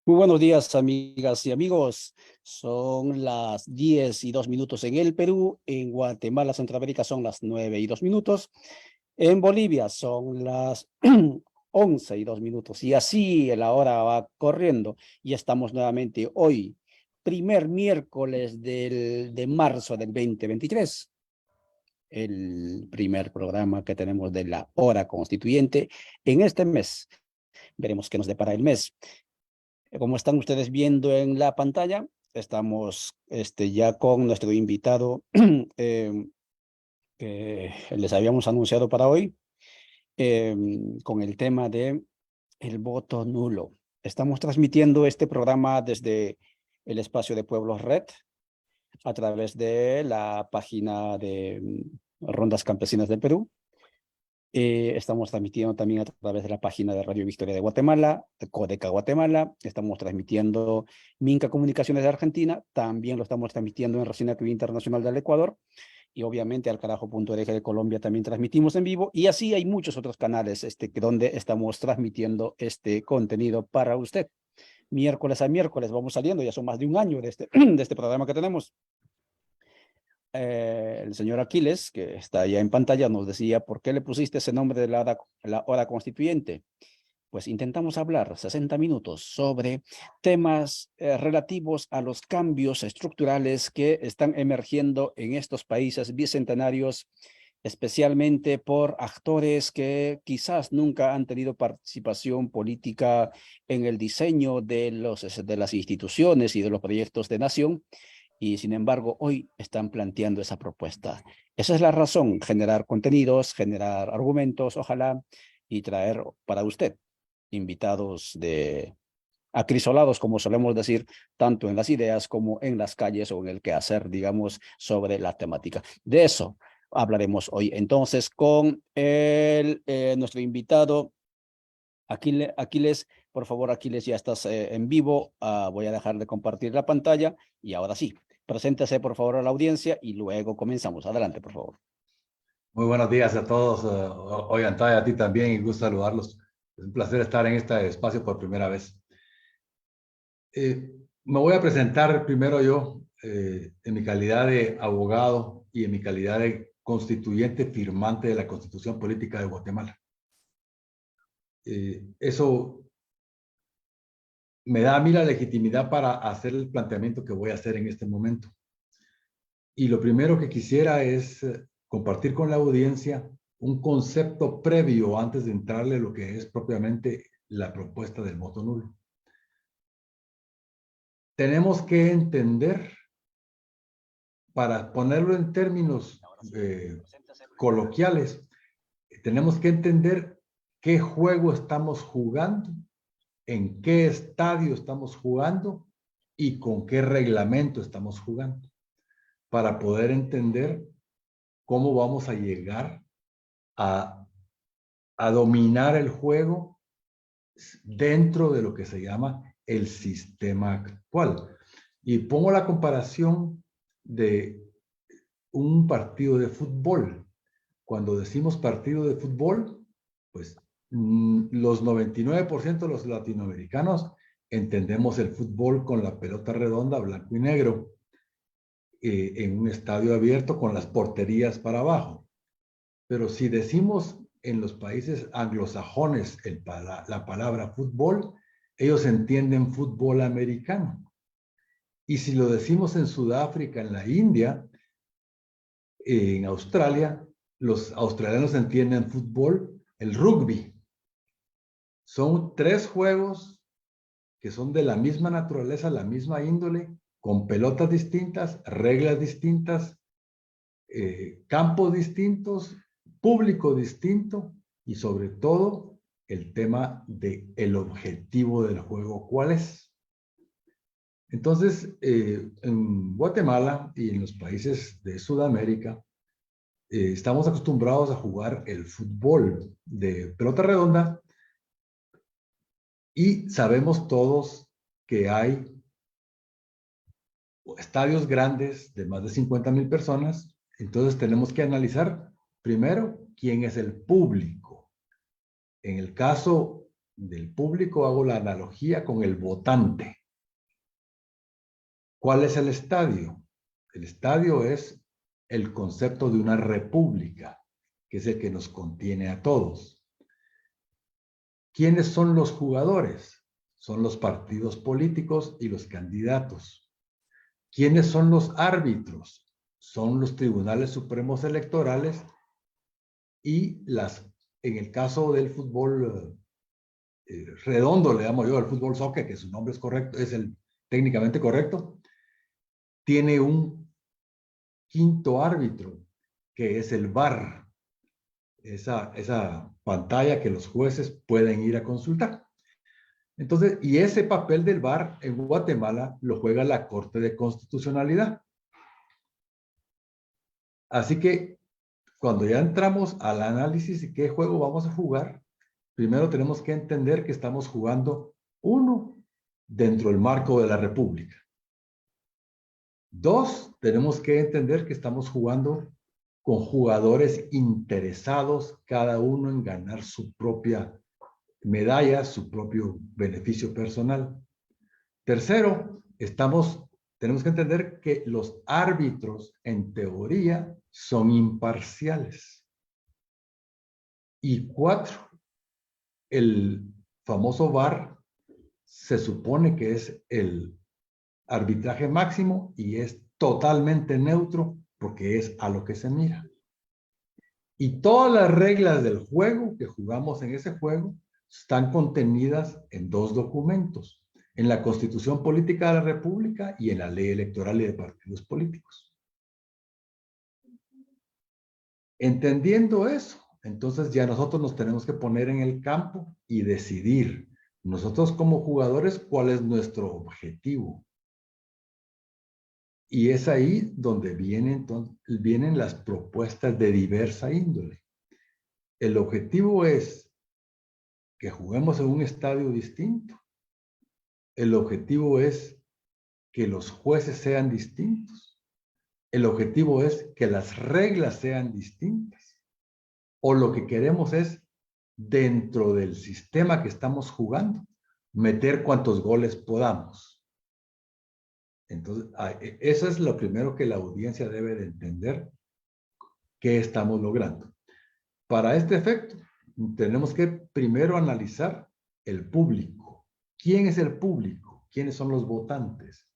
Muy buenos días, amigas y amigos. Son las 10:02 en el Perú. En Guatemala, Centroamérica, son las 9:02. En Bolivia son las 11:02. Y así la hora va corriendo. Y estamos nuevamente hoy, primer miércoles de marzo del 2023. El primer programa que tenemos de la hora constituyente en este mes. Veremos qué nos depara el mes. Como están ustedes viendo en la pantalla, estamos ya con nuestro invitado que les habíamos anunciado para hoy, con el tema de el voto nulo. Estamos transmitiendo este programa desde el espacio de Pueblos Red a través de la página de Rondas Campesinas del Perú. Estamos transmitiendo también a través de la página de Radio Victoria de Guatemala, de Codeca Guatemala. Estamos transmitiendo Minca Comunicaciones de Argentina. También lo estamos transmitiendo en Racina TV Internacional del Ecuador. Y obviamente al carajo.org de Colombia también transmitimos en vivo. Y así hay muchos otros canales donde estamos transmitiendo este contenido para usted. Miércoles a miércoles vamos saliendo. Ya son más de un año de de este programa que tenemos. El señor Aquiles, que está ya en pantalla, nos decía, ¿por qué le pusiste ese nombre de la hora constituyente? Pues intentamos hablar 60 minutos sobre temas relativos a los cambios estructurales que están emergiendo en estos países bicentenarios, especialmente por actores que quizás nunca han tenido participación política en el diseño de las instituciones y de los proyectos de nación, y sin embargo hoy están planteando esa propuesta. Esa es la razón: generar contenidos, generar argumentos, ojalá, y traer para usted invitados acrisolados, como solemos decir, tanto en las ideas como en las calles o en el quehacer, digamos, sobre la temática. De eso hablaremos hoy entonces con nuestro invitado Aquiles. Por favor, Aquiles, ya estás en vivo. Voy a dejar de compartir la pantalla y ahora sí, preséntese por favor a la audiencia y luego comenzamos. Adelante, por favor. Muy buenos días a todos. Oigan, a ti también, y gusto saludarlos. Es un placer estar en este espacio por primera vez. Me voy a presentar primero yo, en mi calidad de abogado y en mi calidad de constituyente firmante de la Constitución Política de Guatemala. Eso me da a mí la legitimidad para hacer el planteamiento que voy a hacer en este momento. Y lo primero que quisiera es compartir con la audiencia un concepto previo antes de entrarle a lo que es propiamente la propuesta del voto nulo. Tenemos que entender, para ponerlo en términos coloquiales, tenemos que entender qué juego estamos jugando, en qué estadio estamos jugando y con qué reglamento estamos jugando, para poder entender cómo vamos a llegar a dominar el juego dentro de lo que se llama el sistema actual. Y pongo la comparación de un partido de fútbol. Cuando decimos partido de fútbol, pues los 99% de los latinoamericanos entendemos el fútbol con la pelota redonda, blanco y negro, en un estadio abierto con las porterías para abajo. Pero si decimos en los países anglosajones la palabra fútbol, ellos entienden fútbol americano. Y si lo decimos en Sudáfrica, en la India, en Australia, los australianos entienden fútbol, el rugby. Son tres juegos que son de la misma naturaleza, la misma índole, con pelotas distintas, reglas distintas, campos distintos, público distinto y sobre todo el tema del objetivo del juego, ¿cuál es? Entonces, en Guatemala y en los países de Sudamérica, estamos acostumbrados a jugar el fútbol de pelota redonda y sabemos todos que hay estadios grandes de más de 50,000 personas. Entonces tenemos que analizar primero quién es el público. En el caso del público, hago la analogía con el votante. ¿Cuál es el estadio? El estadio es el concepto de una república, que es el que nos contiene a todos. ¿Quiénes son los jugadores? Son los partidos políticos y los candidatos. ¿Quiénes son los árbitros? Son los tribunales supremos electorales y en el caso del fútbol redondo, le llamo yo, el fútbol soccer, que su nombre es correcto, es el técnicamente correcto, tiene un quinto árbitro, que es el VAR, esa pantalla que los jueces pueden ir a consultar. Entonces, y ese papel del VAR en Guatemala lo juega la Corte de Constitucionalidad. Así que cuando ya entramos al análisis de qué juego vamos a jugar, primero tenemos que entender que estamos jugando, uno, dentro del marco de la República. Dos, tenemos que entender que estamos jugando con jugadores interesados, cada uno en ganar su propia medalla, su propio beneficio personal. Tercero, tenemos que entender que los árbitros, en teoría, son imparciales. Y cuatro, el famoso VAR se supone que es el arbitraje máximo y es totalmente neutro porque es a lo que se mira. Y todas las reglas del juego que jugamos en ese juego están contenidas en dos documentos, en la Constitución Política de la República y en la Ley Electoral y de Partidos Políticos. Entendiendo eso, entonces ya nosotros nos tenemos que poner en el campo y decidir, nosotros como jugadores, cuál es nuestro objetivo. Y es ahí donde vienen las propuestas de diversa índole. El objetivo es que juguemos en un estadio distinto. El objetivo es que los jueces sean distintos. El objetivo es que las reglas sean distintas. O lo que queremos es, dentro del sistema que estamos jugando, meter cuantos goles podamos. Entonces, eso es lo primero que la audiencia debe de entender, qué estamos logrando. Para este efecto, tenemos que primero analizar el público. ¿Quién es el público? ¿Quiénes son los votantes?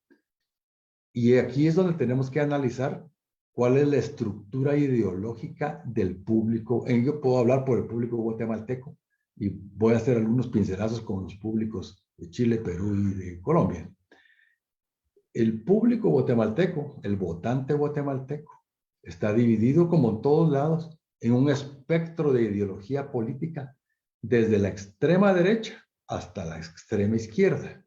Y aquí es donde tenemos que analizar cuál es la estructura ideológica del público. Yo puedo hablar por el público guatemalteco y voy a hacer algunos pincelazos con los públicos de Chile, Perú y de Colombia. El público guatemalteco, el votante guatemalteco, está dividido, como en todos lados, en un espectro de ideología política, desde la extrema derecha hasta la extrema izquierda.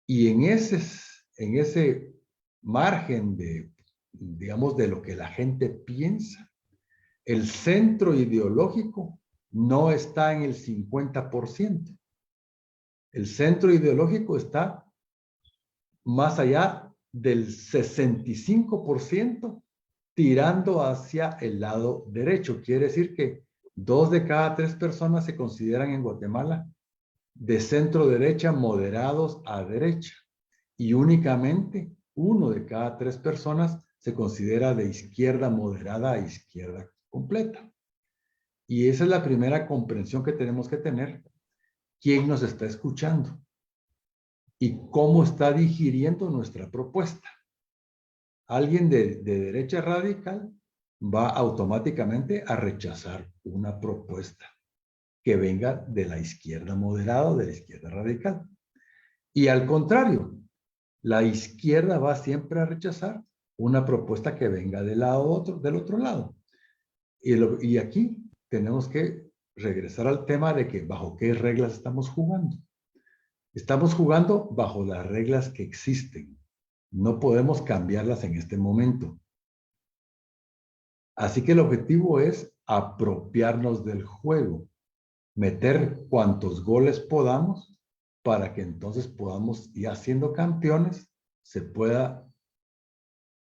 Y en ese margen de, digamos, de lo que la gente piensa, el centro ideológico no está en el 50%. El centro ideológico está más allá del 65%, tirando hacia el lado derecho. Quiere decir que 2 de cada 3 personas se consideran en Guatemala de centro derecha moderados a derecha. Y únicamente 1 de cada 3 personas se considera de izquierda moderada a izquierda completa. Y esa es la primera comprensión que tenemos que tener. ¿Quién nos está escuchando? Y cómo está digiriendo nuestra propuesta. Alguien de derecha radical va automáticamente a rechazar una propuesta que venga de la izquierda moderada o de la izquierda radical. Y al contrario, la izquierda va siempre a rechazar una propuesta que venga del otro lado. Y aquí tenemos que regresar al tema de que bajo qué reglas estamos jugando. Estamos jugando bajo las reglas que existen. No podemos cambiarlas en este momento. Así que el objetivo es apropiarnos del juego, meter cuantos goles podamos para que entonces podamos, ya siendo campeones, se pueda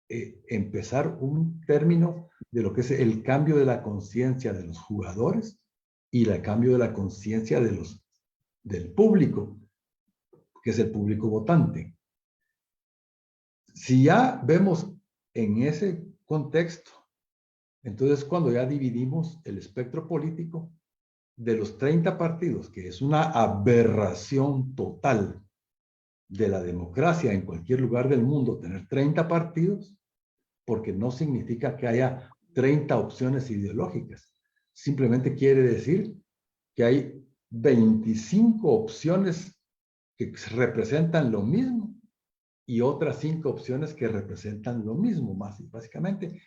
empezar un término de lo que es el cambio de la conciencia de los jugadores y el cambio de la conciencia de los del público, que es el público votante. Si ya vemos en ese contexto, entonces cuando ya dividimos el espectro político de los 30 partidos, que es una aberración total de la democracia en cualquier lugar del mundo, tener 30 partidos, porque no significa que haya 30 opciones ideológicas. Simplemente quiere decir que hay 25 opciones que representan lo mismo y otras 5 opciones que representan lo mismo, más básicamente,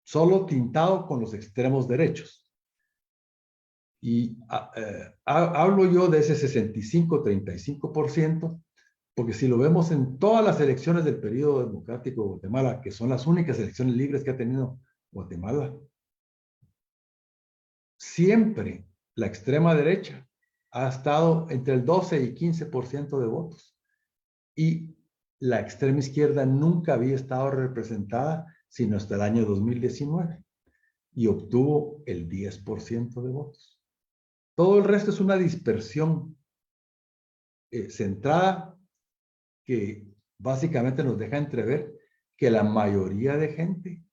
solo tintado con los extremos derechos. Y hablo yo de ese 65-35%, porque si lo vemos en todas las elecciones del periodo democrático de Guatemala, que son las únicas elecciones libres que ha tenido Guatemala, siempre la extrema derecha ha estado entre el 12 y 15% de votos. Y la extrema izquierda nunca había estado representada sino hasta el año 2019 y obtuvo el 10% de votos. Todo el resto es una dispersión centrada que básicamente nos deja entrever que la mayoría de gente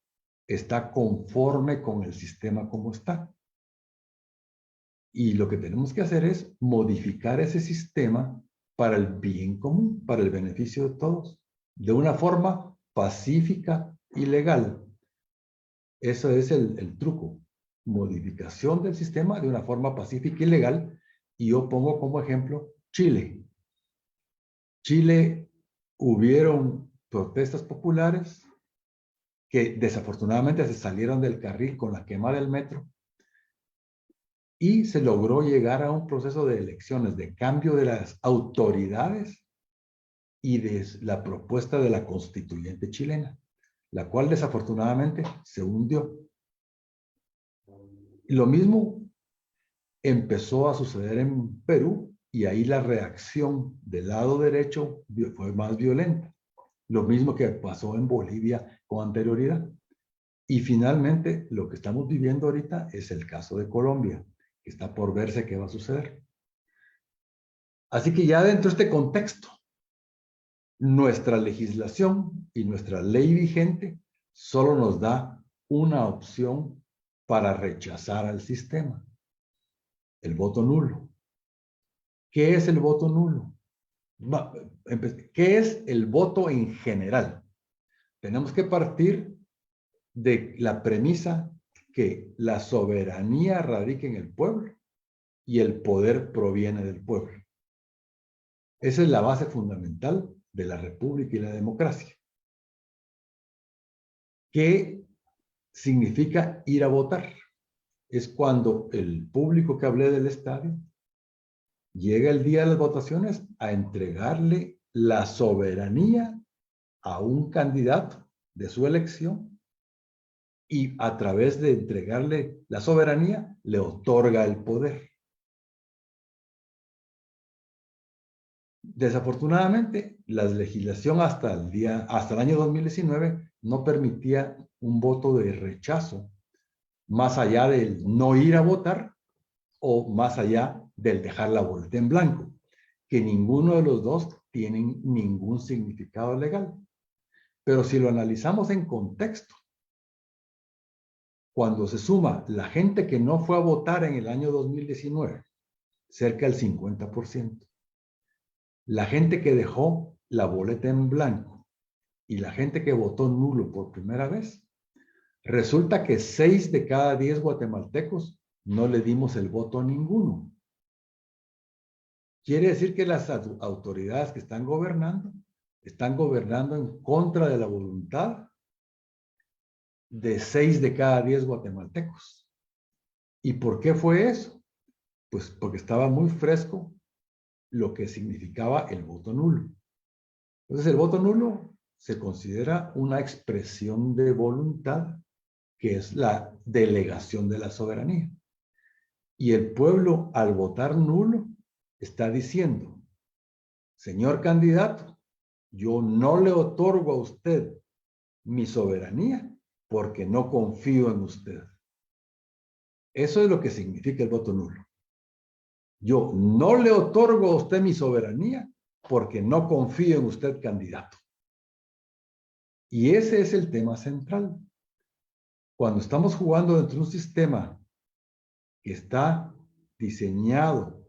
está conforme con el sistema como está. Y lo que tenemos que hacer es modificar ese sistema para el bien común, para el beneficio de todos, de una forma pacífica y legal. Eso es el truco. Modificación del sistema de una forma pacífica y legal. Y yo pongo como ejemplo Chile. Chile hubieron protestas populares que desafortunadamente se salieron del carril con la quema del metro y se logró llegar a un proceso de elecciones, de cambio de las autoridades y de la propuesta de la constituyente chilena, la cual desafortunadamente se hundió. Lo mismo empezó a suceder en Perú y ahí la reacción del lado derecho fue más violenta. Lo mismo que pasó en Bolivia con anterioridad. Y finalmente, lo que estamos viviendo ahorita es el caso de Colombia, que está por verse qué va a suceder. Así que ya dentro de este contexto, nuestra legislación y nuestra ley vigente solo nos da una opción para rechazar al sistema: el voto nulo. ¿Qué es el voto nulo? ¿Qué es el voto en general? Tenemos que partir de la premisa que la soberanía radica en el pueblo y el poder proviene del pueblo. Esa es la base fundamental de la república y la democracia. ¿Qué significa ir a votar? Es cuando el público que hablé del estadio llega el día de las votaciones a entregarle la soberanía a un candidato de su elección y a través de entregarle la soberanía le otorga el poder. Desafortunadamente, la legislación hasta el año 2019 no permitía un voto de rechazo más allá del no ir a votar o más allá del dejar la boleta en blanco, que ninguno de los dos tienen ningún significado legal. Pero si lo analizamos en contexto, cuando se suma la gente que no fue a votar en el año 2019, cerca del 50%, la gente que dejó la boleta en blanco y la gente que votó nulo por primera vez, resulta que 6 de cada 10 guatemaltecos no le dimos el voto a ninguno. Quiere decir que las autoridades que están gobernando en contra de la voluntad de 6 de cada 10 guatemaltecos. ¿Y por qué fue eso? Pues porque estaba muy fresco lo que significaba el voto nulo. Entonces, el voto nulo se considera una expresión de voluntad, que es la delegación de la soberanía. Y el pueblo, al votar nulo, está diciendo: señor candidato, yo no le otorgo a usted mi soberanía porque no confío en usted. Eso es lo que significa el voto nulo. Yo no le otorgo a usted mi soberanía porque no confío en usted, candidato. Y ese es el tema central. Cuando estamos jugando dentro de un sistema que está diseñado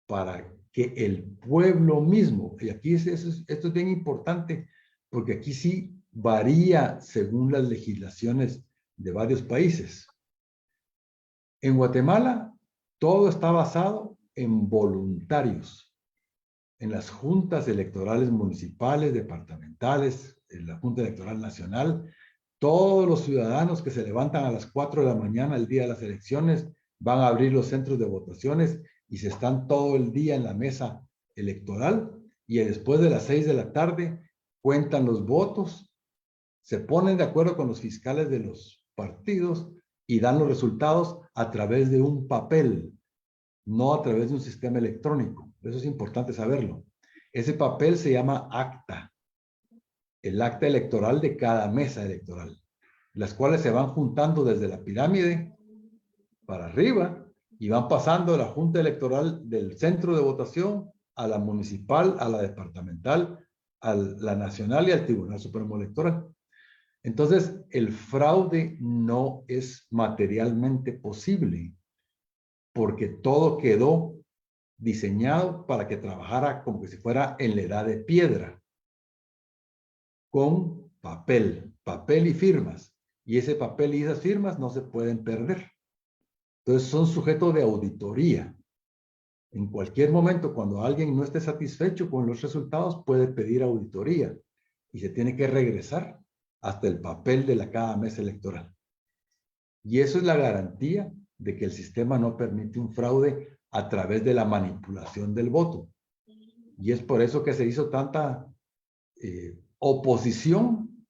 para que el pueblo mismo, y aquí esto es bien importante, porque aquí sí varía según las legislaciones de varios países. En Guatemala, todo está basado en voluntarios, en las juntas electorales municipales, departamentales, en la Junta Electoral Nacional. Todos los ciudadanos que se levantan a las 4 de la mañana el día de las elecciones van a abrir los centros de votaciones y se están todo el día en la mesa electoral y después de las 6 de la tarde cuentan los votos, se ponen de acuerdo con los fiscales de los partidos y dan los resultados a través de un papel, no a través de un sistema electrónico. Eso es importante saberlo. Ese papel se llama acta, el acta electoral de cada mesa electoral, las cuales se van juntando desde la pirámide para arriba y van pasando de la junta electoral del centro de votación a la municipal, a la departamental, a la nacional y al Tribunal Supremo Electoral. Entonces, el fraude no es materialmente posible porque todo quedó diseñado para que trabajara como que si fuera en la edad de piedra, con papel y firmas. Y ese papel y esas firmas no se pueden perder. Entonces son sujetos de auditoría. En cualquier momento, cuando alguien no esté satisfecho con los resultados, puede pedir auditoría y se tiene que regresar hasta el papel de cada mesa electoral. Y eso es la garantía de que el sistema no permite un fraude a través de la manipulación del voto. Y es por eso que se hizo tanta oposición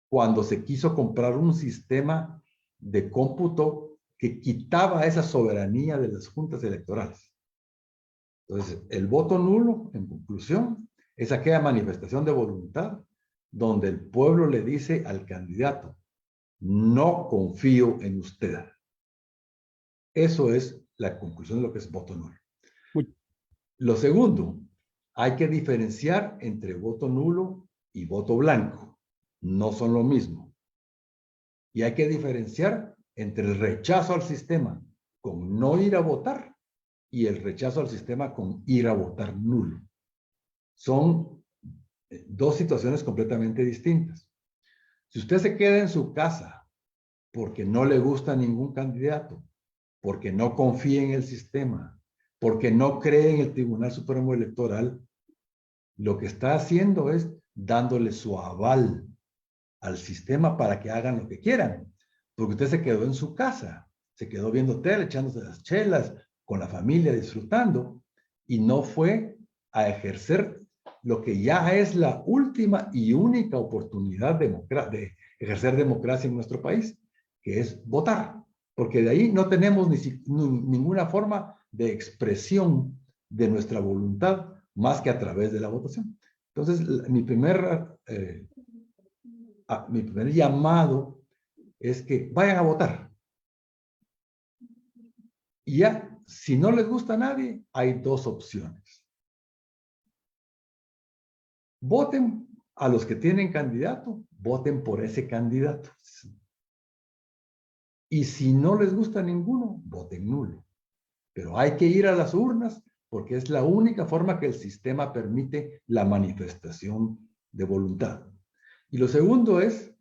cuando se quiso comprar un sistema de cómputo que quitaba esa soberanía de las juntas electorales. Entonces, el voto nulo, en conclusión, es aquella manifestación de voluntad donde el pueblo le dice al candidato, no confío en usted. Eso es la conclusión de lo que es voto nulo. Lo segundo, hay que diferenciar entre voto nulo y voto blanco. No son lo mismo. Y hay que diferenciar entre el rechazo al sistema con no ir a votar y el rechazo al sistema con ir a votar nulo. Son dos situaciones completamente distintas. Si usted se queda en su casa porque no le gusta ningún candidato, porque no confía en el sistema, porque no cree en el Tribunal Supremo Electoral, lo que está haciendo es dándole su aval al sistema para que hagan lo que quieran, porque usted se quedó en su casa, se quedó viendo tele, echándose las chelas, con la familia disfrutando, y no fue a ejercer lo que ya es la última y única oportunidad de ejercer democracia en nuestro país, que es votar, porque de ahí no tenemos ninguna forma de expresión de nuestra voluntad más que a través de la votación. Entonces, mi primer llamado es que vayan a votar. Y ya, si no les gusta a nadie, hay dos opciones. Voten a los que tienen candidato, voten por ese candidato. Y si no les gusta ninguno, voten nulo. Pero hay que ir a las urnas porque es la única forma que el sistema permite la manifestación de voluntad. Y lo segundo es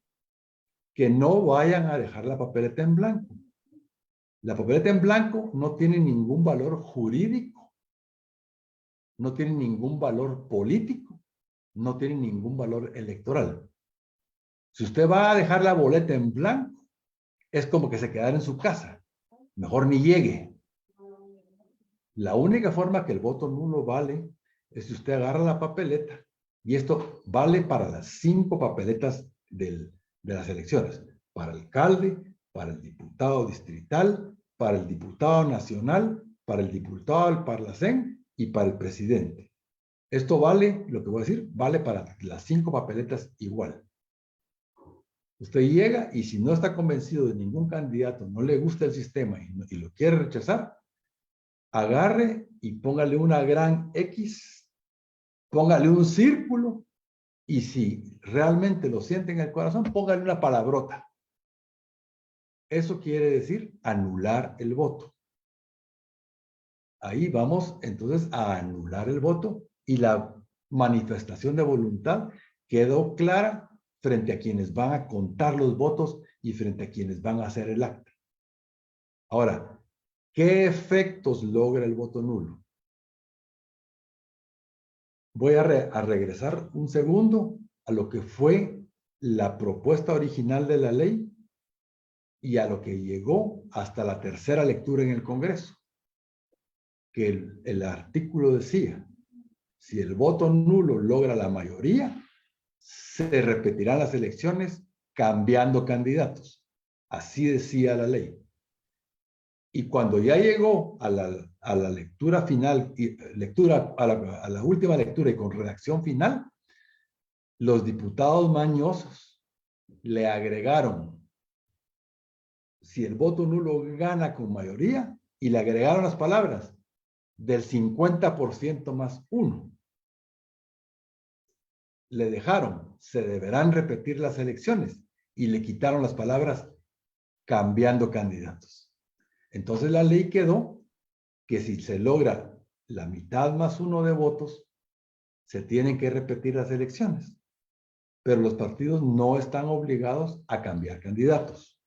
que no vayan a dejar la papeleta en blanco. La papeleta en blanco no tiene ningún valor jurídico, no tiene ningún valor político, no tiene ningún valor electoral. Si usted va a dejar la boleta en blanco, es como que se quedara en su casa. Mejor ni llegue. La única forma que el voto nulo vale es si usted agarra la papeleta, y esto vale para las 5 papeletas de las elecciones, para el alcalde, para el diputado distrital, para el diputado nacional, para el diputado del Parlacén y para el presidente. Esto vale, lo que voy a decir, vale para las 5 papeletas igual. Usted llega y si no está convencido de ningún candidato, no le gusta el sistema y lo quiere rechazar, agarre y póngale una gran X, póngale un círculo, y si realmente lo siente en el corazón, póngale una palabrota. Eso quiere decir anular el voto. Ahí vamos entonces a anular el voto y la manifestación de voluntad quedó clara frente a quienes van a contar los votos y frente a quienes van a hacer el acta. Ahora, ¿qué efectos logra el voto nulo? Voy a regresar un segundo a lo que fue la propuesta original de la ley y a lo que llegó hasta la tercera lectura en el Congreso. Que el artículo decía, si el voto nulo logra la mayoría, se repetirán las elecciones cambiando candidatos. Así decía la ley. Y cuando ya llegó a la lectura final, a la última lectura y con redacción final, los diputados mañosos le agregaron, si el voto nulo gana con mayoría, y le agregaron las palabras, del 50% más 1. Le dejaron, se deberán repetir las elecciones, y le quitaron las palabras cambiando candidatos. Entonces la ley quedó que si se logra la mitad más 1 de votos, se tienen que repetir las elecciones. Pero los partidos no están obligados a cambiar candidatos.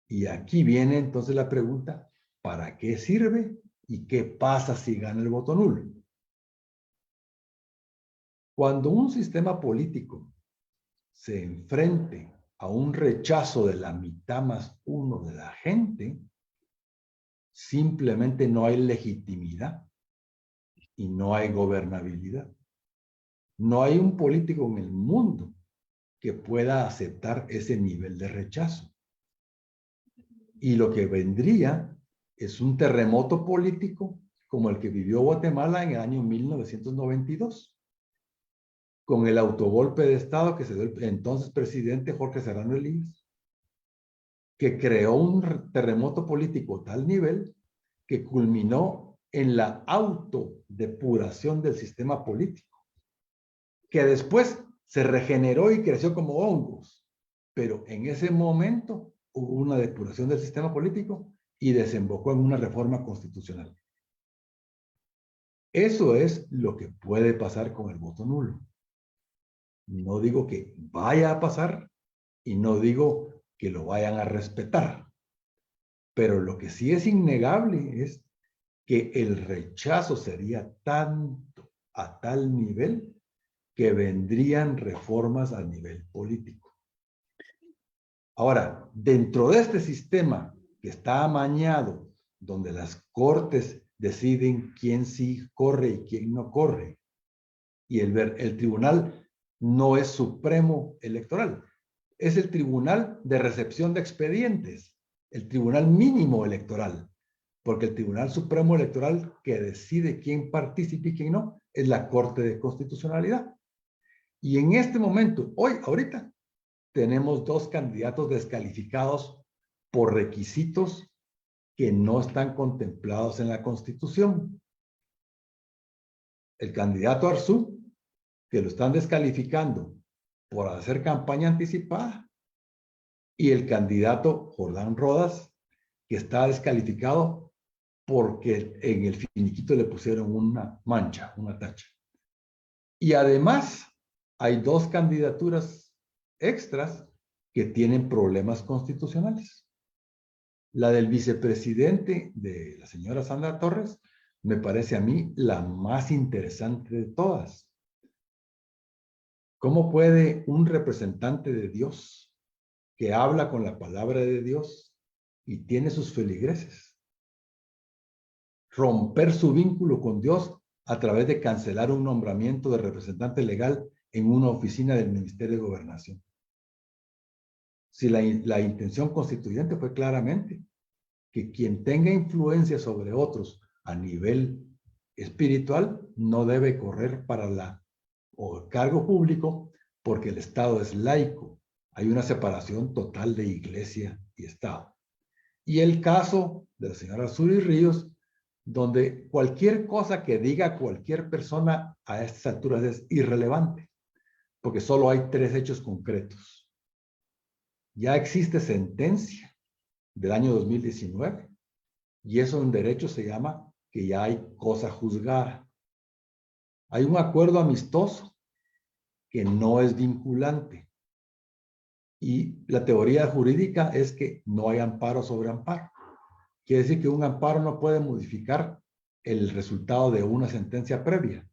Y aquí viene entonces la pregunta, ¿para qué sirve y qué pasa si gana el voto nulo? Cuando un sistema político se enfrente a un rechazo de la mitad más 1 de la gente, simplemente no hay legitimidad y no hay gobernabilidad. No hay un político en el mundo que pueda aceptar ese nivel de rechazo. Y lo que vendría es un terremoto político como el que vivió Guatemala en el año 1992, con el autogolpe de Estado que se dio el entonces presidente Jorge Serrano Elías, que creó un terremoto político a tal nivel que culminó en la autodepuración del sistema político, que después se regeneró y creció como hongos, pero en ese momento hubo una depuración del sistema político y desembocó en una reforma constitucional. Eso es lo que puede pasar con el voto nulo. No digo que vaya a pasar y no digo que lo vayan a respetar, pero lo que sí es innegable es que el rechazo sería tanto a tal nivel que vendrían reformas a nivel político. Ahora, dentro de este sistema que está amañado, donde las cortes deciden quién sí corre y quién no corre, y el tribunal no es supremo electoral, es el tribunal de recepción de expedientes, el tribunal mínimo electoral, porque el tribunal supremo electoral que decide quién participa y quién no, es la Corte de Constitucionalidad. Y en este momento, ahorita, tenemos 2 candidatos descalificados por requisitos que no están contemplados en la Constitución. El candidato Arzú, que lo están descalificando por hacer campaña anticipada, y el candidato Jordán Rodas, que está descalificado porque en el finiquito le pusieron una mancha, una tacha. Y además, hay 2 candidaturas extras que tienen problemas constitucionales. La del vicepresidente de la señora Sandra Torres me parece a mí la más interesante de todas. ¿Cómo puede un representante de Dios que habla con la palabra de Dios y tiene sus feligreses romper su vínculo con Dios a través de cancelar un nombramiento de representante legal en una oficina del Ministerio de Gobernación? Si la intención constituyente fue claramente que quien tenga influencia sobre otros a nivel espiritual no debe correr para o cargo público porque el Estado es laico. Hay una separación total de iglesia y Estado. Y el caso de la señora Suri Ríos donde cualquier cosa que diga cualquier persona a estas alturas es irrelevante, porque solo hay 3 hechos concretos. Ya existe sentencia del año 2019 y eso en derecho se llama que ya hay cosa juzgada. Hay un acuerdo amistoso que no es vinculante y la teoría jurídica es que no hay amparo sobre amparo. Quiere decir que un amparo no puede modificar el resultado de una sentencia previa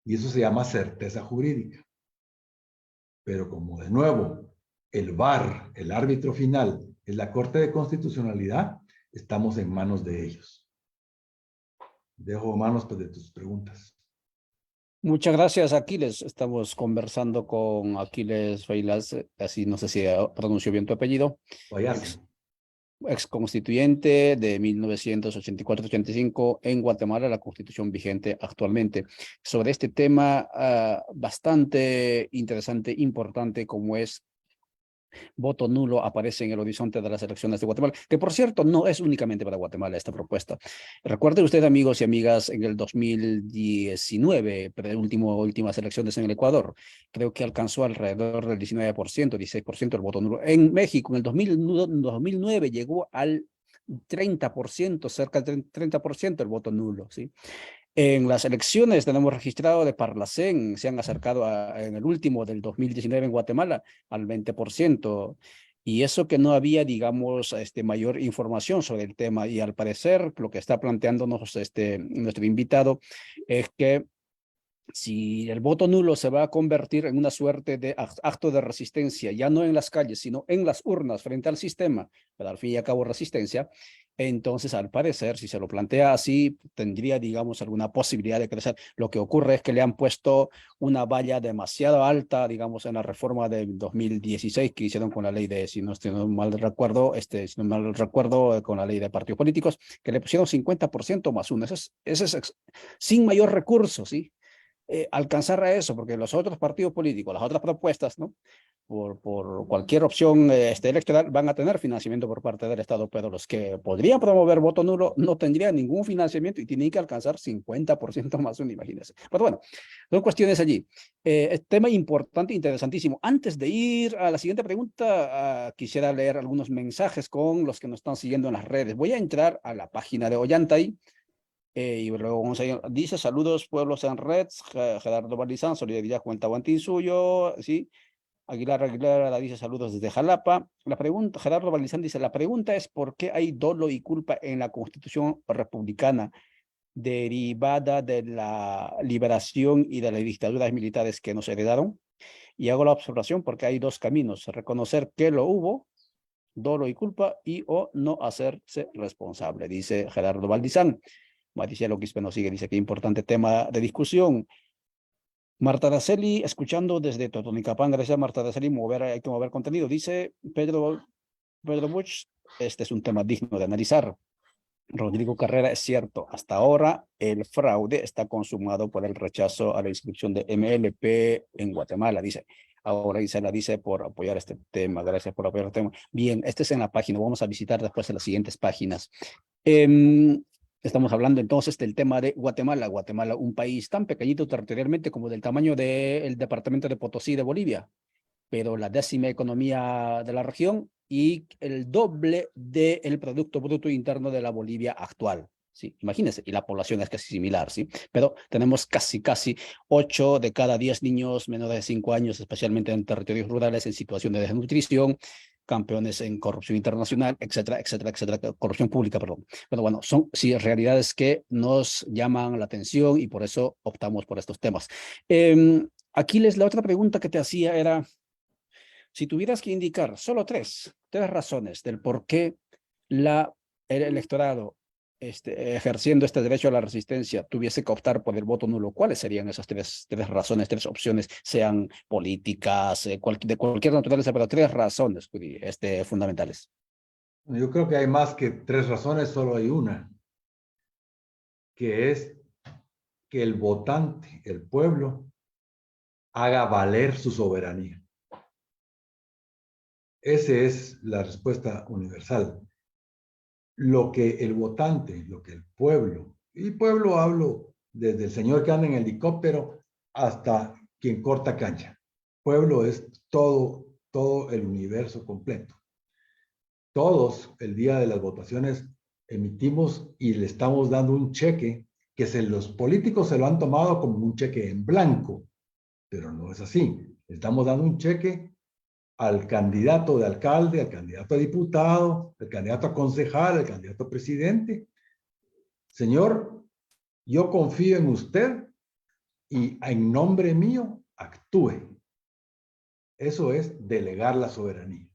y eso se llama certeza jurídica. Pero como de nuevo, el VAR, el árbitro final, es la Corte de Constitucionalidad, estamos en manos de ellos. Dejo manos pues, de tus preguntas. Muchas gracias, Aquiles. Estamos conversando con Aquiles Feilas, así no sé si pronuncio bien tu apellido, Vayas. ex constituyente de 1984-85 en Guatemala, la constitución vigente actualmente. Sobre este tema bastante interesante, importante, como es voto nulo aparece en el horizonte de las elecciones de Guatemala, que por cierto no es únicamente para Guatemala esta propuesta. Recuerden ustedes, amigos y amigas, en el 2019, últimas elecciones en el Ecuador, creo que alcanzó alrededor del 19%, 16% el voto nulo. En México, en el 2009 llegó al 30%, cerca del 30% el voto nulo, ¿sí? En las elecciones tenemos registrado de Parlacén, se han acercado en el último del 2019 en Guatemala al 20%. Y eso que no había, digamos, mayor información sobre el tema. Y al parecer, lo que está planteándonos nuestro invitado es que si el voto nulo se va a convertir en una suerte de acto de resistencia, ya no en las calles, sino en las urnas frente al sistema, pero al fin y al cabo resistencia, entonces al parecer, si se lo plantea así, tendría, digamos, alguna posibilidad de crecer. Lo que ocurre es que le han puesto una valla demasiado alta, digamos, en la reforma de 2016 que hicieron con la ley de, si no estoy mal recuerdo, si no mal recuerdo, con la ley de partidos políticos, que le pusieron 50% más uno. Ese es sin mayor recurso, ¿sí? Alcanzar a eso, porque los otros partidos políticos, las otras propuestas, ¿no? Por cualquier opción electoral van a tener financiamiento por parte del Estado, pero los que podrían promover voto nulo no tendrían ningún financiamiento y tienen que alcanzar 50% más uno, imagínense. Pero bueno, son cuestiones allí. Tema importante, interesantísimo. Antes de ir a la siguiente pregunta, quisiera leer algunos mensajes con los que nos están siguiendo en las redes. Voy a entrar a la página de Ollantay. Y luego dice, saludos pueblos en red, Gerardo Balizán, solidaridad con el Tahuantín suyo, ¿sí? Aguilar dice saludos desde Jalapa. La pregunta, Gerardo Balizán dice, la pregunta es ¿por qué hay dolo y culpa en la Constitución republicana derivada de la liberación y de las dictaduras militares que nos heredaron? Y hago la observación porque hay dos caminos, reconocer que lo hubo, dolo y culpa, y o no hacerse responsable, dice Gerardo Balizán. Maricielo Quispe nos sigue, dice que importante tema de discusión. Marta Araceli, escuchando desde Totonicapán, gracias Marta Araceli, hay que mover contenido. Dice Pedro Buch, este es un tema digno de analizar. Rodrigo Carrera, es cierto, hasta ahora el fraude está consumado por el rechazo a la inscripción de MLP en Guatemala, dice. Ahora Isela dice por apoyar este tema, gracias por apoyar el tema. Bien, este es en la página, vamos a visitar después en las siguientes páginas. Estamos hablando entonces del tema de Guatemala. Guatemala, un país tan pequeñito territorialmente como del tamaño del departamento de Potosí de Bolivia, pero la 10ª economía de la región y el doble del Producto Bruto Interno de la Bolivia actual. Sí, imagínense, y la población es casi similar, ¿sí? Pero tenemos casi 8 de cada 10 niños menores de 5 años, especialmente en territorios rurales, en situación de desnutrición, campeones en corrupción internacional, etcétera, etcétera, etcétera, corrupción pública, perdón. Pero bueno, son sí realidades que nos llaman la atención y por eso optamos por estos temas. Aquiles, la otra pregunta que te hacía era, si tuvieras que indicar solo tres razones del por qué el electorado ejerciendo este derecho a la resistencia tuviese que optar por el voto nulo, ¿cuáles serían esas tres razones, tres opciones, sean políticas, de cualquier naturaleza, pero tres razones fundamentales? Yo creo que hay más que 3 razones, solo hay una, que es que el votante, el pueblo, haga valer su soberanía. Esa es la respuesta universal. lo que el votante, lo que el pueblo, y pueblo hablo desde el señor que anda en helicóptero hasta quien corta cancha. Pueblo es todo el universo completo. Todos el día de las votaciones emitimos y le estamos dando un cheque que los políticos se lo han tomado como un cheque en blanco, pero no es así. Le estamos dando un cheque al candidato de alcalde, al candidato a diputado, al candidato a concejal, al candidato a presidente. Señor, yo confío en usted y en nombre mío actúe. Eso es delegar la soberanía.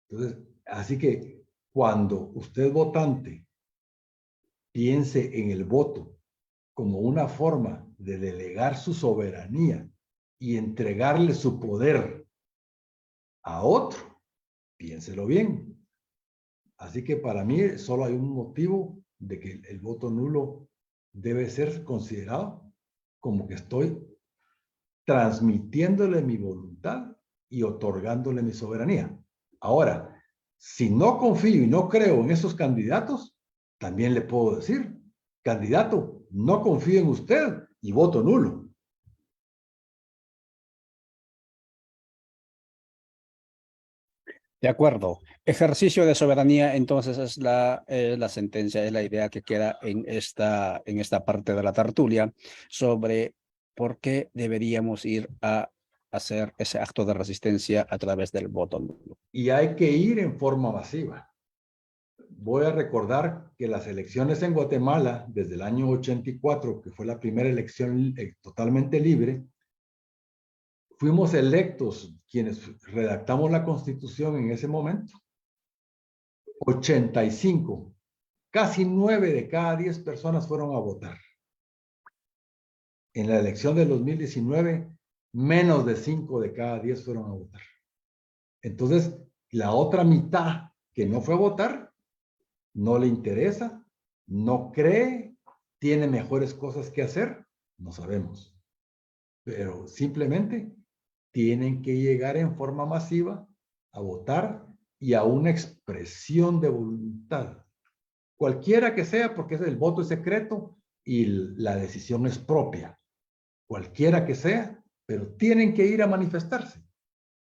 Entonces, así que cuando usted votante piense en el voto como una forma de delegar su soberanía y entregarle su poder a otro, piénselo bien. Así que para mí solo hay un motivo de que el voto nulo debe ser considerado como que estoy transmitiéndole mi voluntad y otorgándole mi soberanía. Ahora, si no confío y no creo en esos candidatos, también le puedo decir, candidato, no confío en usted y voto nulo. De acuerdo. Ejercicio de soberanía, entonces, es la sentencia, es la idea que queda en esta parte de la tertulia sobre por qué deberíamos ir a hacer ese acto de resistencia a través del voto nulo. Y hay que ir en forma masiva. Voy a recordar que las elecciones en Guatemala, desde el año 84, que fue la primera elección totalmente libre, fuimos electos quienes redactamos la Constitución en ese momento. 85, casi 9 de cada 10 personas fueron a votar. En la elección del 2019, menos de 5 de cada 10 fueron a votar. Entonces, la otra mitad que no fue a votar, no le interesa, no cree, tiene mejores cosas que hacer, no sabemos. Pero simplemente tienen que llegar en forma masiva a votar y a una expresión de voluntad. Cualquiera que sea, porque el voto es secreto y la decisión es propia. Cualquiera que sea, pero tienen que ir a manifestarse.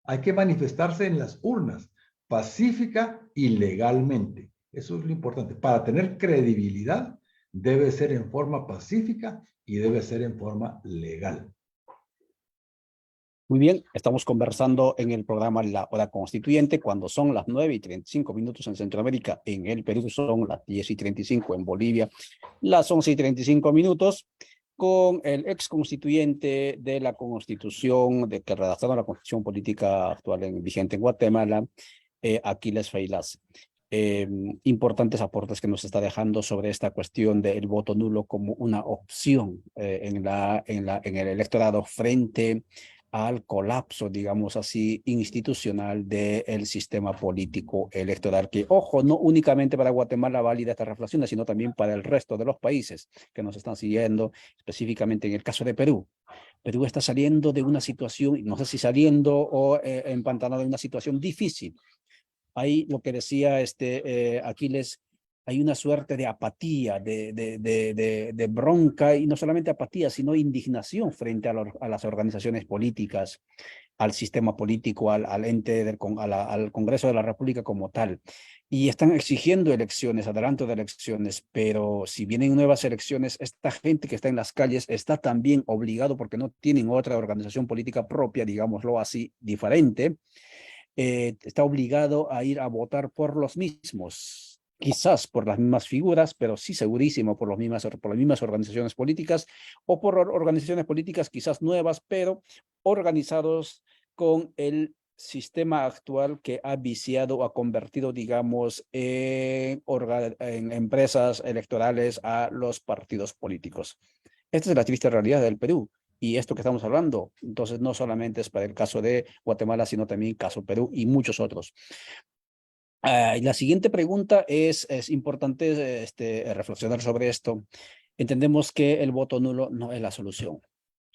Hay que manifestarse en las urnas, pacífica y legalmente. Eso es lo importante. Para tener credibilidad, debe ser en forma pacífica y debe ser en forma legal. Muy bien, estamos conversando en el programa La Hora Constituyente cuando son las 9:35 en Centroamérica. En el Perú son las 10:35, en Bolivia las 11:35, con el ex constituyente de la Constitución, de que redactaron la Constitución Política actual vigente en Guatemala, Aquiles Feilas. Importantes aportes que nos está dejando sobre esta cuestión del voto nulo como una opción en el electorado frente al colapso, digamos así, institucional del sistema político electoral, que, ojo, no únicamente para Guatemala válida esta reflexión, sino también para el resto de los países que nos están siguiendo, específicamente en el caso de Perú. Perú está saliendo de una situación, no sé si saliendo o empantanado de una situación difícil. Ahí lo que decía Aquiles, hay una suerte de apatía, de bronca, y no solamente apatía, sino indignación frente a las organizaciones políticas, al sistema político, al ente, al Congreso de la República como tal. Y están exigiendo elecciones, adelanto de elecciones, pero si vienen nuevas elecciones, esta gente que está en las calles está también obligado, porque no tienen otra organización política propia, digámoslo así, diferente, está obligado a ir a votar por los mismos, quizás por las mismas figuras, pero sí segurísimo por las mismas organizaciones políticas o por organizaciones políticas quizás nuevas, pero organizados con el sistema actual que ha viciado o ha convertido, digamos, en empresas electorales a los partidos políticos. Esta es la triste realidad del Perú. Y esto que estamos hablando, entonces no solamente es para el caso de Guatemala, sino también caso Perú y muchos otros. Y la siguiente pregunta es importante reflexionar sobre esto. Entendemos que el voto nulo no es la solución.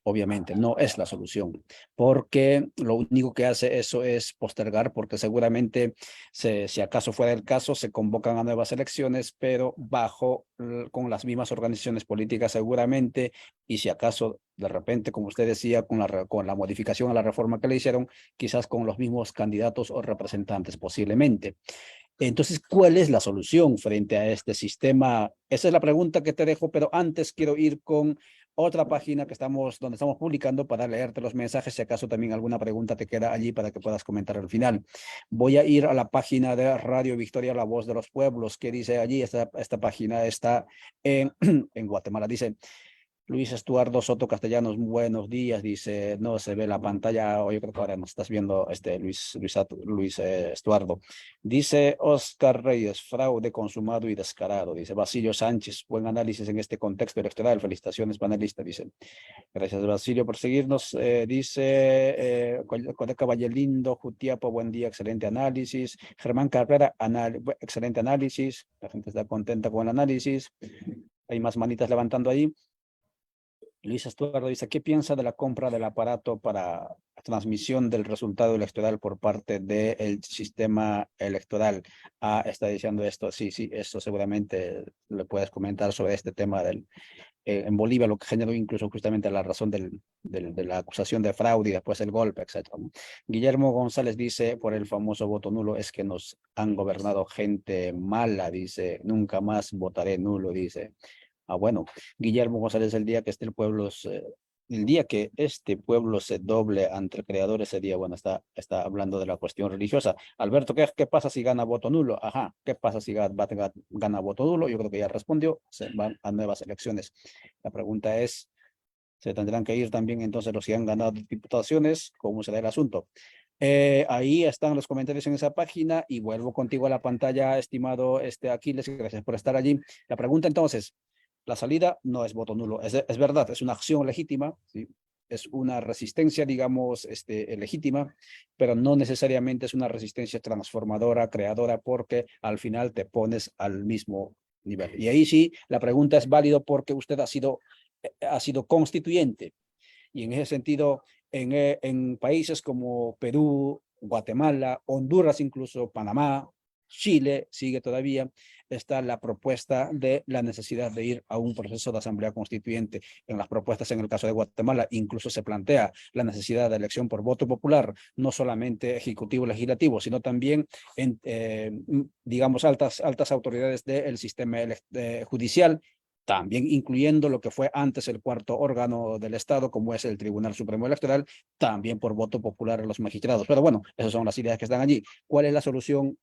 Obviamente, no es la solución, porque lo único que hace eso es postergar, porque seguramente, si acaso fuera el caso, se convocan a nuevas elecciones, pero con las mismas organizaciones políticas seguramente, y si acaso de repente, como usted decía, con la modificación a la reforma que le hicieron, quizás con los mismos candidatos o representantes posiblemente. Entonces, ¿cuál es la solución frente a este sistema? Esa es la pregunta que te dejo, pero antes quiero ir con otra página donde estamos publicando para leerte los mensajes, si acaso también alguna pregunta te queda allí para que puedas comentar al final. Voy a ir a la página de Radio Victoria, La Voz de los Pueblos, que dice allí, esta página está en, en Guatemala, dice: Luis Estuardo Soto Castellanos, buenos días. Dice, no se ve la pantalla, o yo creo que ahora nos estás viendo, Luis Estuardo. Dice Oscar Reyes, fraude consumado y descarado. Dice Basilio Sánchez, buen análisis en este contexto electoral. Felicitaciones, panelista. Dice, gracias, Basilio, por seguirnos. Codeca Vallelindo, Jutiapo, buen día, excelente análisis. Germán Carrera, excelente análisis. La gente está contenta con el análisis. Hay más manitas levantando ahí. Luis Estuardo dice, ¿qué piensa de la compra del aparato para transmisión del resultado electoral por parte del sistema electoral? Ah, está diciendo esto. Sí, sí, esto seguramente le puedes comentar sobre este tema en Bolivia, lo que generó incluso justamente la razón de la acusación de fraude y después el golpe, etcétera. Guillermo González dice, por el famoso voto nulo, es que nos han gobernado gente mala, dice, nunca más votaré nulo, dice. Ah, bueno, Guillermo González, el día que este pueblo se doble ante el Creador, ese día, bueno, está hablando de la cuestión religiosa. Alberto, ¿qué pasa si gana voto nulo? Ajá, ¿qué pasa si gana voto nulo? Yo creo que ya respondió, se van a nuevas elecciones. La pregunta es, ¿se tendrán que ir también entonces los que han ganado diputaciones? ¿Cómo será el asunto? Ahí están los comentarios en esa página y vuelvo contigo a la pantalla, estimado Aquiles, gracias por estar allí. La pregunta entonces, la salida no es voto nulo, es verdad, es una acción legítima, ¿sí? Es una resistencia, digamos, legítima, pero no necesariamente es una resistencia transformadora, creadora, porque al final te pones al mismo nivel. Y ahí sí, la pregunta es válido porque usted ha sido constituyente. Y en ese sentido, en países como Perú, Guatemala, Honduras, incluso Panamá, Chile, sigue todavía, está la propuesta de la necesidad de ir a un proceso de asamblea constituyente. En las propuestas, en el caso de Guatemala, incluso se plantea la necesidad de elección por voto popular, no solamente ejecutivo-legislativo, sino también, digamos, altas autoridades del sistema judicial, también incluyendo lo que fue antes el cuarto órgano del Estado, como es el Tribunal Supremo Electoral, también por voto popular a los magistrados. Pero bueno, esas son las ideas que están allí. ¿Cuál es la solución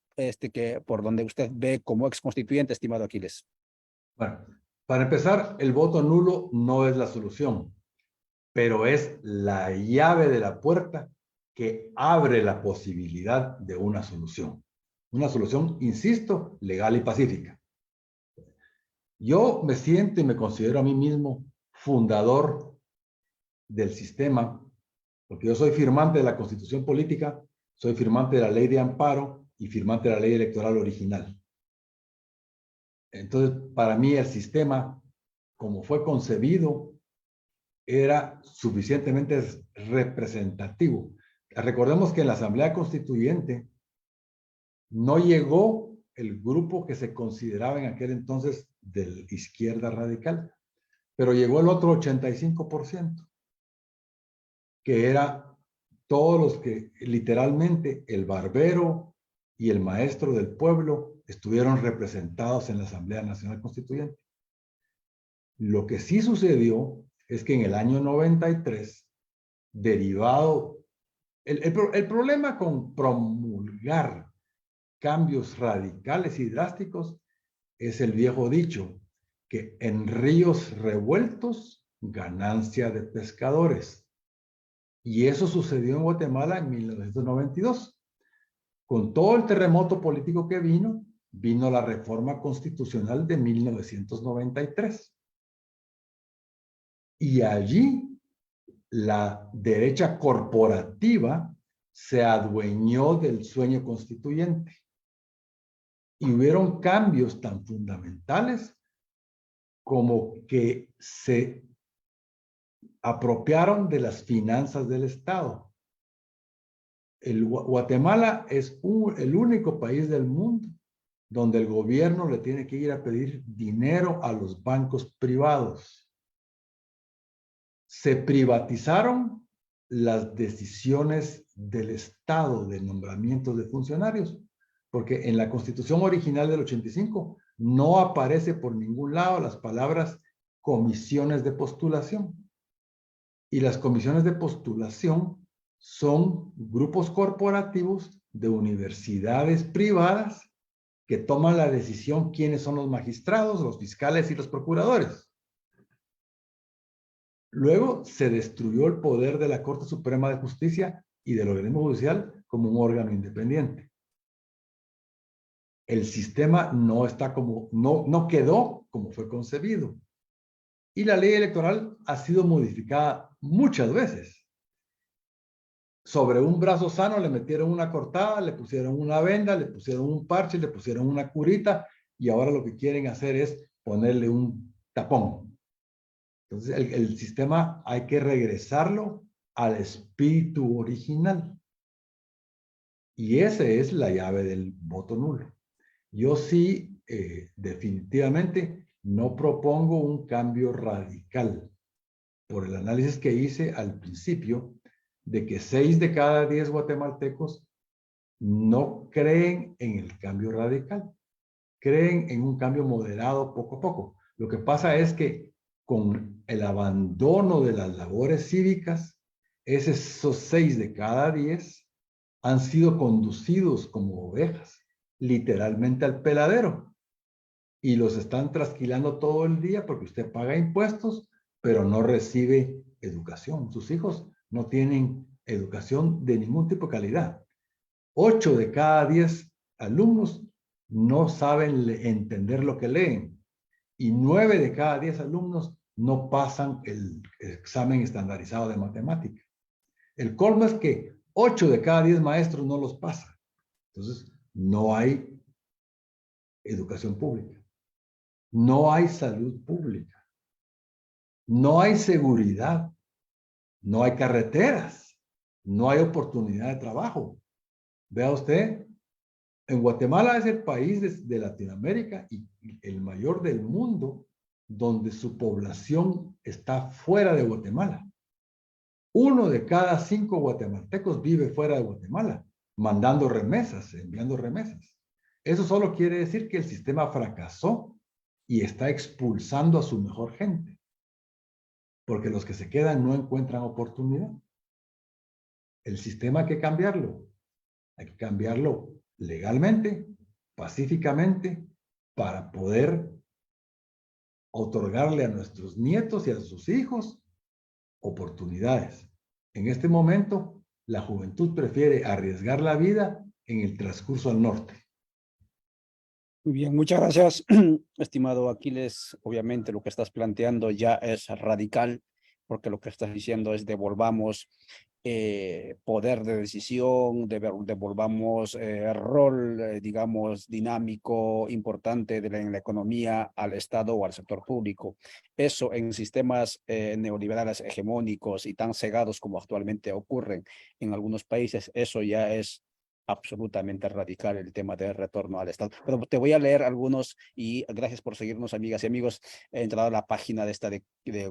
por donde usted ve como ex constituyente, estimado Aquiles? Bueno, para empezar, el voto nulo no es la solución, pero es la llave de la puerta que abre la posibilidad de una solución. Una solución, insisto, legal y pacífica. Yo me siento y me considero a mí mismo fundador del sistema, porque yo soy firmante de la Constitución Política, soy firmante de la Ley de Amparo y firmante de la Ley Electoral original. Entonces, para mí el sistema, como fue concebido, era suficientemente representativo. Recordemos que en la Asamblea Constituyente no llegó el grupo que se consideraba en aquel entonces de la izquierda radical, pero llegó el otro 85%, que era todos los que literalmente el barbero y el maestro del pueblo estuvieron representados en la Asamblea Nacional Constituyente. Lo que sí sucedió es que en el año 93, derivado, el problema con promulgar cambios radicales y drásticos es el viejo dicho que en ríos revueltos, ganancia de pescadores. Y eso sucedió en Guatemala en 1992. Con todo el terremoto político que vino la reforma constitucional de 1993. Y allí la derecha corporativa se adueñó del sueño constituyente. Y hubieron cambios tan fundamentales como que se apropiaron de las finanzas del Estado. Guatemala es el único país del mundo donde el gobierno le tiene que ir a pedir dinero a los bancos privados. Se privatizaron las decisiones del Estado de nombramientos de funcionarios, porque en la Constitución original del 85 no aparece por ningún lado las palabras comisiones de postulación. Y las comisiones de postulación son grupos corporativos de universidades privadas que toman la decisión quiénes son los magistrados, los fiscales y los procuradores. Luego se destruyó el poder de la Corte Suprema de Justicia y del organismo judicial como un órgano independiente. El sistema no quedó como fue concebido. Y la ley electoral ha sido modificada muchas veces. Sobre un brazo sano le metieron una cortada, le pusieron una venda, le pusieron un parche, le pusieron una curita y ahora lo que quieren hacer es ponerle un tapón. Entonces el sistema hay que regresarlo al espíritu original. Y esa es la llave del voto nulo. Yo sí, definitivamente, no propongo un cambio radical por el análisis que hice al principio de que 6 de cada 10 guatemaltecos no creen en el cambio radical, creen en un cambio moderado poco a poco. Lo que pasa es que con el abandono de las labores cívicas, esos 6 de cada 10 han sido conducidos como ovejas, literalmente al peladero, y los están trasquilando todo el día porque usted paga impuestos, pero no recibe educación. Sus hijos no tienen educación de ningún tipo de calidad. 8 de cada 10 alumnos no saben entender lo que leen y 9 de cada 10 alumnos no pasan el examen estandarizado de matemática. El colmo es que 8 de cada 10 maestros no los pasan. Entonces, no hay educación pública. No hay salud pública. No hay seguridad. No hay carreteras. No hay oportunidad de trabajo. Vea usted, en Guatemala es el país de Latinoamérica y el mayor del mundo donde su población está fuera de Guatemala. 1 de cada 5 guatemaltecos vive fuera de Guatemala, mandando remesas, enviando remesas. Eso solo quiere decir que el sistema fracasó y está expulsando a su mejor gente, porque los que se quedan no encuentran oportunidad. El sistema hay que cambiarlo legalmente, pacíficamente, para poder otorgarle a nuestros nietos y a sus hijos oportunidades. En este momento, la juventud prefiere arriesgar la vida en el transcurso al norte. Muy bien, muchas gracias, estimado Aquiles. Obviamente lo que estás planteando ya es radical, porque lo que estás diciendo es devolvamos poder de decisión, devolvamos rol, digamos, dinámico, importante en la economía al Estado o al sector público. Eso en sistemas neoliberales hegemónicos y tan cegados como actualmente ocurren en algunos países, eso ya es absolutamente radical el tema del retorno al Estado. Pero te voy a leer algunos y gracias por seguirnos, amigas y amigos. He entrado a la página de esta de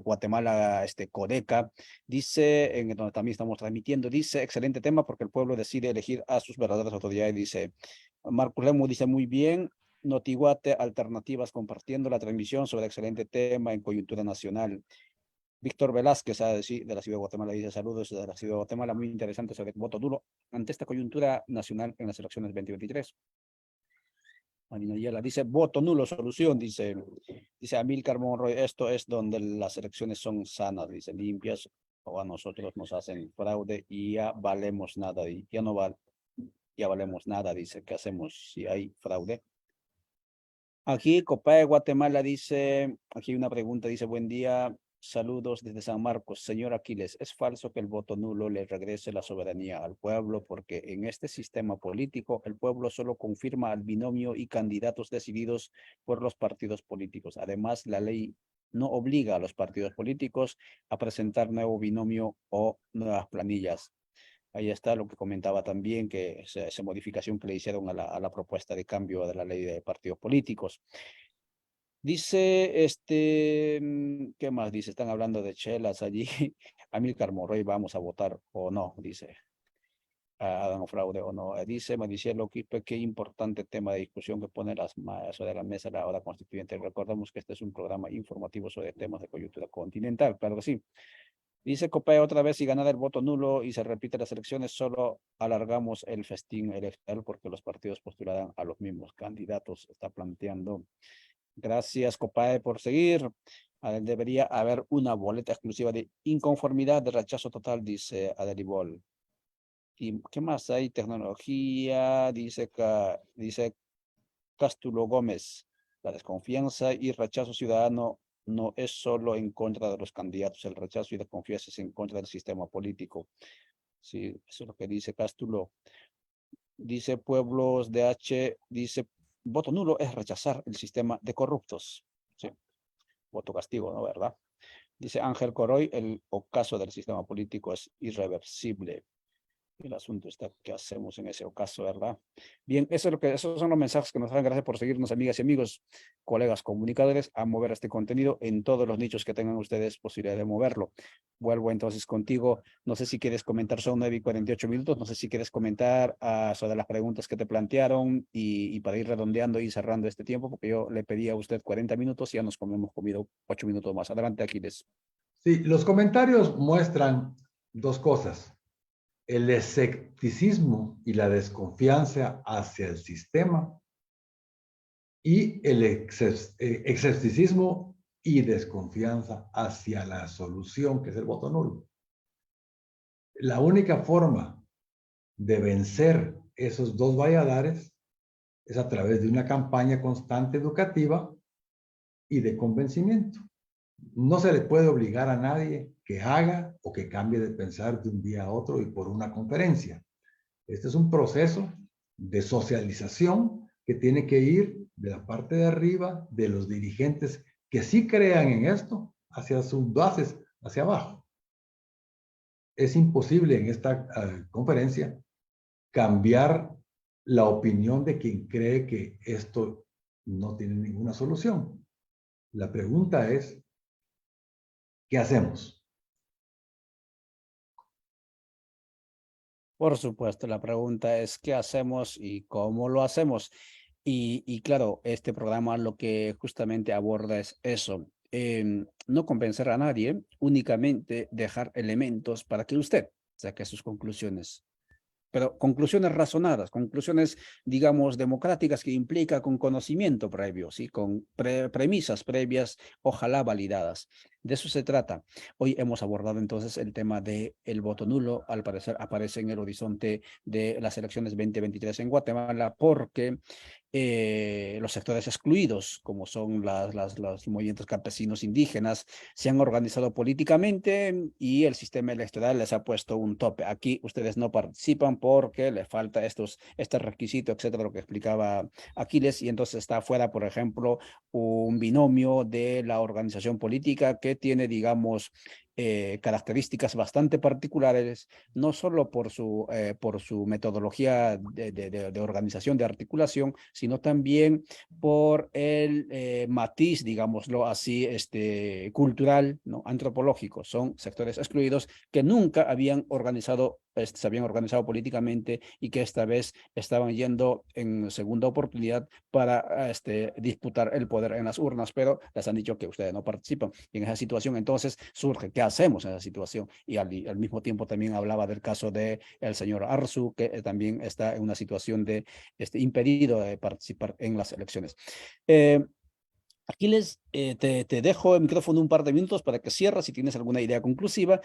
Guatemala, Codeca. Dice, en donde también estamos transmitiendo, dice, excelente tema porque el pueblo decide elegir a sus verdaderas autoridades. Dice, Marcos Lemo dice muy bien. Notiguate, alternativas, compartiendo la transmisión sobre el excelente tema en coyuntura nacional. Víctor Velázquez, de la Ciudad de Guatemala, dice saludos de la Ciudad de Guatemala, muy interesante sobre el voto duro ante esta coyuntura nacional en las elecciones 2023. Marina Yela dice voto nulo, solución, dice Amílcar Monroy, esto es donde las elecciones son sanas, dice limpias, o a nosotros nos hacen fraude y ya valemos nada, y ya no ya valemos nada, dice, ¿qué hacemos si hay fraude? Aquí, Copa de Guatemala dice, aquí hay una pregunta, dice, buen día, saludos desde San Marcos. Señor Aquiles, es falso que el voto nulo le regrese la soberanía al pueblo porque en este sistema político el pueblo solo confirma al binomio y candidatos decididos por los partidos políticos. Además, la ley no obliga a los partidos políticos a presentar nuevo binomio o nuevas planillas. Ahí está lo que comentaba también, que esa modificación que le hicieron a la propuesta de cambio de la ley de partidos políticos. Dice, ¿qué más dice? Están hablando de chelas allí. Amílcar Morroy, vamos a votar o no, dice. Hagan fraude o no. Dice Maricielo Quispe, qué importante tema de discusión que pone sobre la mesa la hora constituyente. Recordamos que este es un programa informativo sobre temas de coyuntura continental, claro que sí. Dice Copé otra vez, si ganara el voto nulo y se repite las elecciones, solo alargamos el festín electoral porque los partidos postularán a los mismos candidatos, está planteando. Gracias, Copae, por seguir. Debería haber una boleta exclusiva de inconformidad, de rechazo total, dice Adelibol. ¿Y qué más hay? Tecnología, dice Cástulo Gómez. La desconfianza y rechazo ciudadano no es solo en contra de los candidatos, el rechazo y desconfianza es en contra del sistema político. Sí, eso es lo que dice Cástulo. Dice Pueblos de H, dice, voto nulo es rechazar el sistema de corruptos. Sí, voto castigo, ¿no? ¿Verdad? Dice Ángel Coroy, el ocaso del sistema político es irreversible. El asunto está, ¿qué hacemos en ese ocaso, verdad? Bien, esos son los mensajes que nos dan. Gracias por seguirnos, amigas y amigos, colegas comunicadores, a mover este contenido en todos los nichos que tengan ustedes posibilidad de moverlo. Vuelvo entonces contigo. No sé si quieres comentar, son 9:48 minutos. No sé si quieres comentar sobre las preguntas que te plantearon y para ir redondeando y cerrando este tiempo, porque yo le pedí a usted 40 minutos y ya nos hemos comido 8 minutos más. Adelante, Aquiles. Sí, los comentarios muestran dos cosas: el escepticismo y la desconfianza hacia el sistema y el escepticismo y desconfianza hacia la solución, que es el voto nulo. La única forma de vencer esos dos valladares es a través de una campaña constante educativa y de convencimiento. No se le puede obligar a nadie que haga o que cambie de pensar de un día a otro y por una conferencia. Este es un proceso de socialización que tiene que ir de la parte de arriba, de los dirigentes que sí crean en esto, hacia sus bases, hacia abajo. Es imposible en esta conferencia cambiar la opinión de quien cree que esto no tiene ninguna solución. La pregunta es, ¿qué hacemos? Por supuesto, la pregunta es qué hacemos y cómo lo hacemos. Y claro, este programa lo que justamente aborda es eso, no convencer a nadie, únicamente dejar elementos para que usted saque sus conclusiones. Pero conclusiones razonadas, conclusiones, digamos, democráticas que implica con conocimiento previo, ¿sí? Con premisas previas, ojalá validadas. De eso se trata. Hoy hemos abordado entonces el tema del voto nulo. Al parecer aparece en el horizonte de las elecciones 2023 en Guatemala porque los sectores excluidos, como son los movimientos campesinos indígenas, se han organizado políticamente y el sistema electoral les ha puesto un tope. Aquí ustedes no participan porque les falta este requisito, etcétera, lo que explicaba Aquiles, y entonces está afuera, por ejemplo, un binomio de la organización política que tiene, digamos, características bastante particulares, no solo por su metodología de organización, de articulación, sino también por el matiz, digámoslo así, cultural, ¿no? Antropológico. Son sectores excluidos que nunca habían organizado, se habían organizado políticamente y que esta vez estaban yendo en segunda oportunidad para disputar el poder en las urnas, pero les han dicho que ustedes no participan. Y en esa situación entonces surge, ¿qué hacemos en esa situación? Y al mismo tiempo también hablaba del caso de el señor Arzu, que también está en una situación de impedido de participar en las elecciones. Aquiles, te dejo el micrófono un par de minutos para que cierres si tienes alguna idea conclusiva.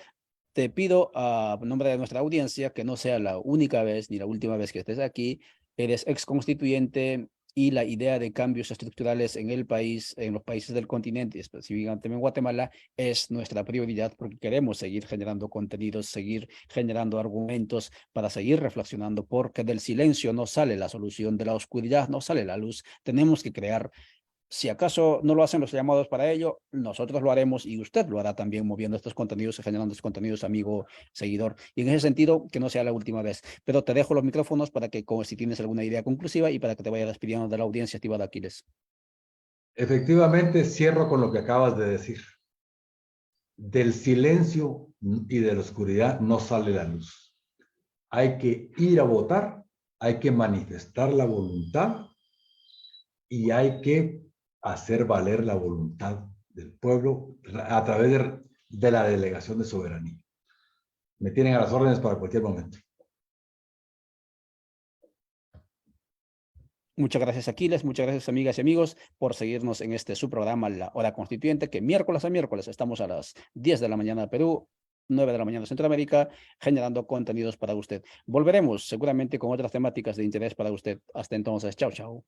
Te pido a nombre de nuestra audiencia que no sea la única vez ni la última vez que estés aquí. Eres ex constituyente y la idea de cambios estructurales en el país, en los países del continente, específicamente en Guatemala, es nuestra prioridad porque queremos seguir generando contenidos, seguir generando argumentos para seguir reflexionando, porque del silencio no sale la solución, de la oscuridad no sale la luz. Tenemos que crear Si acaso no lo hacen los llamados para ello, nosotros lo haremos y usted lo hará también moviendo estos contenidos y generando estos contenidos, amigo, seguidor. Y en ese sentido, que no sea la última vez. Pero te dejo los micrófonos para que, si tienes alguna idea conclusiva y para que te vaya despidiendo de la audiencia, estimado Aquiles. Efectivamente, cierro con lo que acabas de decir. Del silencio y de la oscuridad no sale la luz. Hay que ir a votar, hay que manifestar la voluntad y hay que hacer valer la voluntad del pueblo a través de la delegación de soberanía. Me tienen a las órdenes para cualquier momento. Muchas gracias, Aquiles. Muchas gracias, amigas y amigos, por seguirnos en este su programa, La Hora Constituyente, que miércoles a miércoles estamos a las 10 de la mañana de Perú, 9 de la mañana de Centroamérica, generando contenidos para usted. Volveremos seguramente con otras temáticas de interés para usted. Hasta entonces, chao, chao.